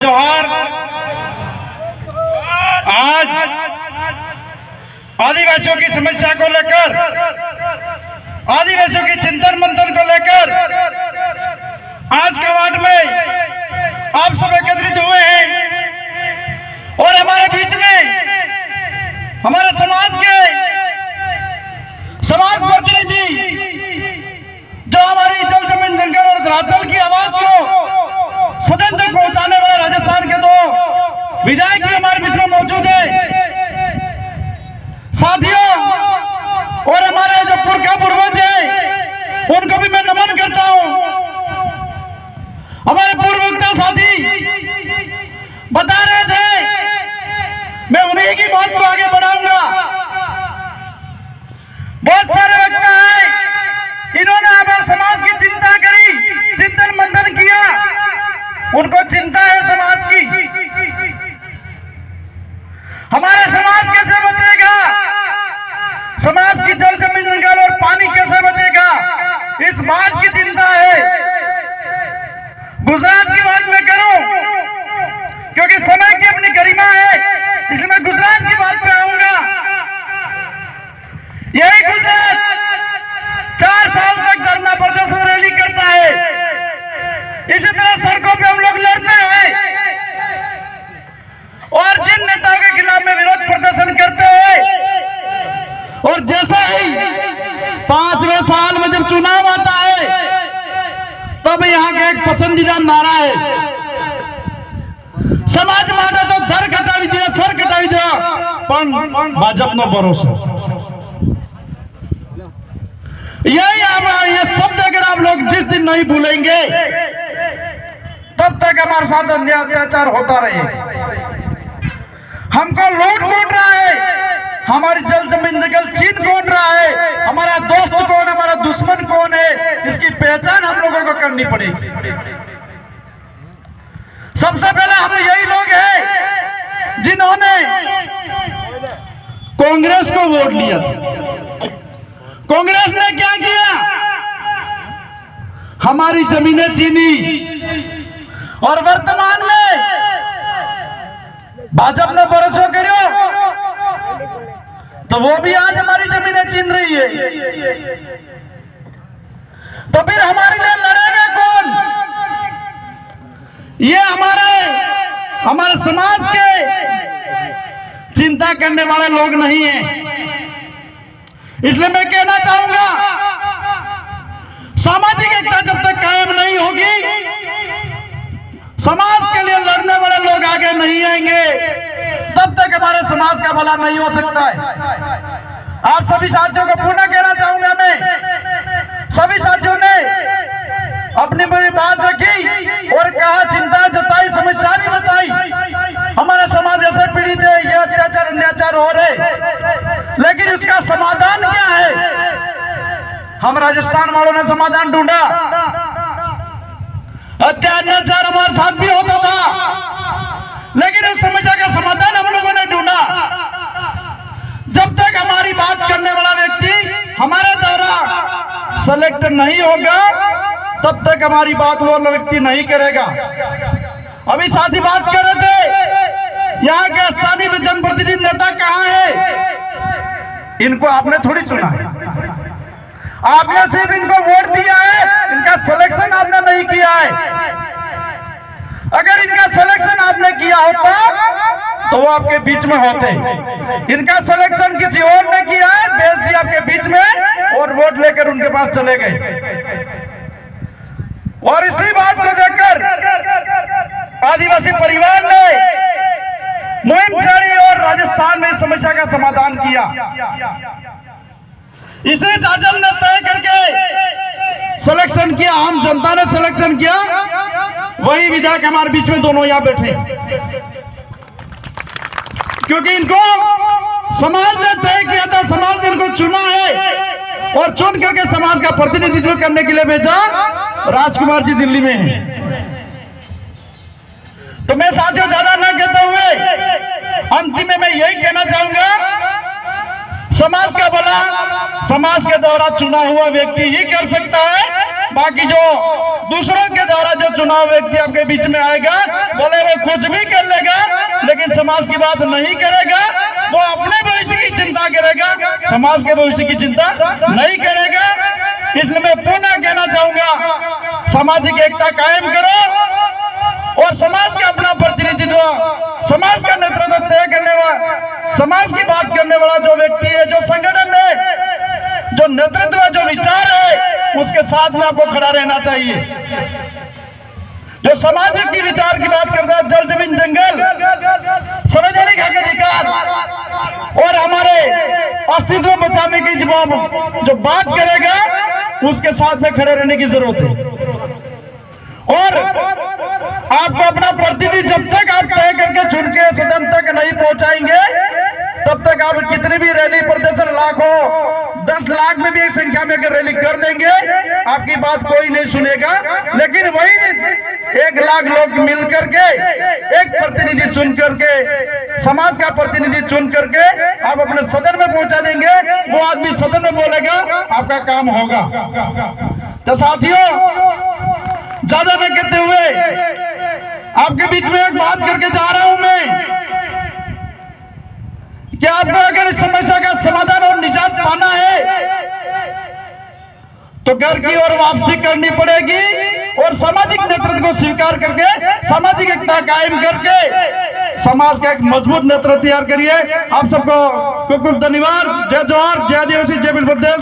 त्योहार आज आदिवासियों की समस्या को लेकर, आदिवासियों की चिंतन मंथन को लेकर आज के वार्ड में आप सब एकत्रित हुए हैं और हमारे बीच में हमारे समाज के समाज प्रतिनिधि जो हमारी जल जमीन जंगल और धरातल की आवाज को सदन तक पहुंचाने वाले राजस्थान के दो विधायक भी हमारे बीच में मौजूद है। साथियों, और हमारे जो पूर्वज हैं उनको भी मैं नमन करता हूं। हमारे पूर्ववक्ता साथी बता रहे थे, मैं उन्हीं की बात को आगे बढ़ाऊंगा। बहुत सारे वक्ता हैं, इन्होंने हमारे समाज की चिंता करी, चिंतन मंथन किया, उनको चिंता है समाज की। हमारे समाज कैसे बचेगा, समाज की जल जमीन जंगल और पानी कैसे बचेगा, इस बात की चिंता है। गुजरात की बात मैं करूं क्योंकि समय की अपनी गरिमा है, इसलिए मैं गुजरात की बात पे आऊंगा। यही गुजरात 4 साल तक धरना प्रदर्शन रैली करता है, इसी तरह सड़कों पे हम लोग लड़ते हैं और जिन नेताओं के खिलाफ में विरोध प्रदर्शन करते हैं, और जैसा ही 5वें साल में जब चुनाव आता है तब यहाँ का एक पसंदीदा नारा है, समाज માટે तो दर कटावी दिया, सर कटावी दिया, पण भाजपनो भरोसा। ये शब्द अगर आप लोग जिस दिन नहीं भूलेंगे तब तक हमारे साथ अन्याय अत्याचार होता रहे। हमको लूट लूट रहा है, हमारी जल जमीन जंगल छीन कौन रहा है, हमारा दोस्त कौन, हमारा दुश्मन कौन है, इसकी पहचान हम लोगों को करनी पड़ेगी। सबसे पहले हम यही लोग हैं जिन्होंने कांग्रेस को वोट लिया। कांग्रेस ने क्या किया, हमारी जमीनें छीनी, और वर्तमान में भाजपा ने भरोसा करो तो वो भी आज हमारी जमीनें छीन रही है। तो फिर हमारे लिए लड़ेगा कौन? ये हमारे समाज के चिंता करने वाले लोग नहीं हैं। इसलिए मैं कहना चाहूंगा, सामाजिक एकता जब तक कायम नहीं होगी, समाज के लिए लड़ने वाले लोग आगे नहीं आएंगे, तब तक हमारे समाज का भला नहीं हो सकता है। आप सभी साथियों को पुनः कहना चाहूंगा, मैं सभी साथियों ने अपनी बात रखी और कहा, चिंता जताई, समस्या भी बताई। हमारा समाज ऐसे पीड़ित है, ये अत्याचार अन्याचार हो रहे, लेकिन इसका समाधान क्या है? हम राजस्थान वालों ने समाधान ढूंढा। अत्याचार हमारे साथ भी होता था, लेकिन उस समस्या का समाधान हम लोगों ने ढूंढा। जब तक हमारी बात करने वाला व्यक्ति हमारा दौरा सेलेक्ट नहीं होगा, तब तक हमारी बात वो व्यक्ति नहीं करेगा। अभी साथी बात कर रहे थे, यहाँ के स्थानीय जनप्रतिनिधि नेता कहाँ है? इनको आपने थोड़ी चुना है, आपने सिर्फ इनको वोट दिया है, इनका सिलेक्शन आपने नहीं किया है। अगर इनका सिलेक्शन आपने किया होता तो वो आपके बीच में होते। इनका सिलेक्शन किसी और ने किया है, भेज दिया आपके बीच में और वोट लेकर उनके पास चले गए। और इसी बात को देखकर आदिवासी परिवार ने मुहिम छेड़ी और राजस्थान में इस समस्या का समाधान किया। इसे जाजम ने तय करके सिलेक्शन किया, आम जनता ने सिलेक्शन किया। वही विधायक हमारे बीच में दोनों यहाँ बैठे, क्योंकि इनको समाज ने तय किया था, समाज ने इनको चुना है और चुन करके समाज का प्रतिनिधित्व करने के लिए भेजा। राजकुमार जी दिल्ली में हैं। तो मैं साथियों ज्यादा न कहते हुए अंतिम में मैं यही कहना चाहूंगा, समाज का भला समाज के द्वारा चुना हुआ व्यक्ति ही कर सकता है। बाकी जो दूसरों के द्वारा जो चुनाव व्यक्ति आपके बीच में आएगा, बोले वो कुछ भी कर लेगा लेकिन समाज की बात नहीं करेगा, वो अपने भविष्य की चिंता करेगा, समाज के भविष्य की चिंता नहीं करेगा। इसलिए मैं पुनः कहना चाहूंगा, सामाजिक एकता कायम करो और समाज का अपना प्रतिनिधित्व, समाज का नेतृत्व तय करने वाला, समाज की बात करने वाला जो व्यक्ति है, जो संगठन है, जो नेतृत्व, जो विचार है, उसके साथ में आपको खड़ा रहना चाहिए। जो सामाजिक की विचार की बात करता है, जल जमीन जंगल, सार्वजनिक हक अधिकार और हमारे अस्तित्व बचाने की जो बात करेगा, उसके साथ में खड़े रहने की जरूरत है। और आपको अपना प्रतिनिधि जब तक आप तय करके चुन के सदन तक नहीं पहुंचाएंगे, तब तक आप कितनी भी रैली प्रदर्शन, लाखों 10 लाख में भी एक संख्या में अगर रैली कर देंगे, आपकी बात कोई नहीं सुनेगा। लेकिन वही 1 लाख लोग मिल करके एक प्रतिनिधि चुन करके, समाज का प्रतिनिधि चुन करके आप अपने सदन में पहुंचा देंगे, वो आदमी सदन में बोलेगा, आपका काम होगा। तो साथियों, ज्यादा न कहते हुए आपके बीच में एक बात करके जा रहा हूं मैं कि आपको अगर इस समस्या का समाधान और निजात पाना है तो घर की ओर वापसी करनी पड़ेगी और सामाजिक नेतृत्व को स्वीकार करके, सामाजिक एकता कायम करके समाज का एक मजबूत नेतृत्व तैयार करिए। आप सबको खूब खूब धन्यवाद। जय जोहार, जय आदिवासी, जय वीर प्रदेश।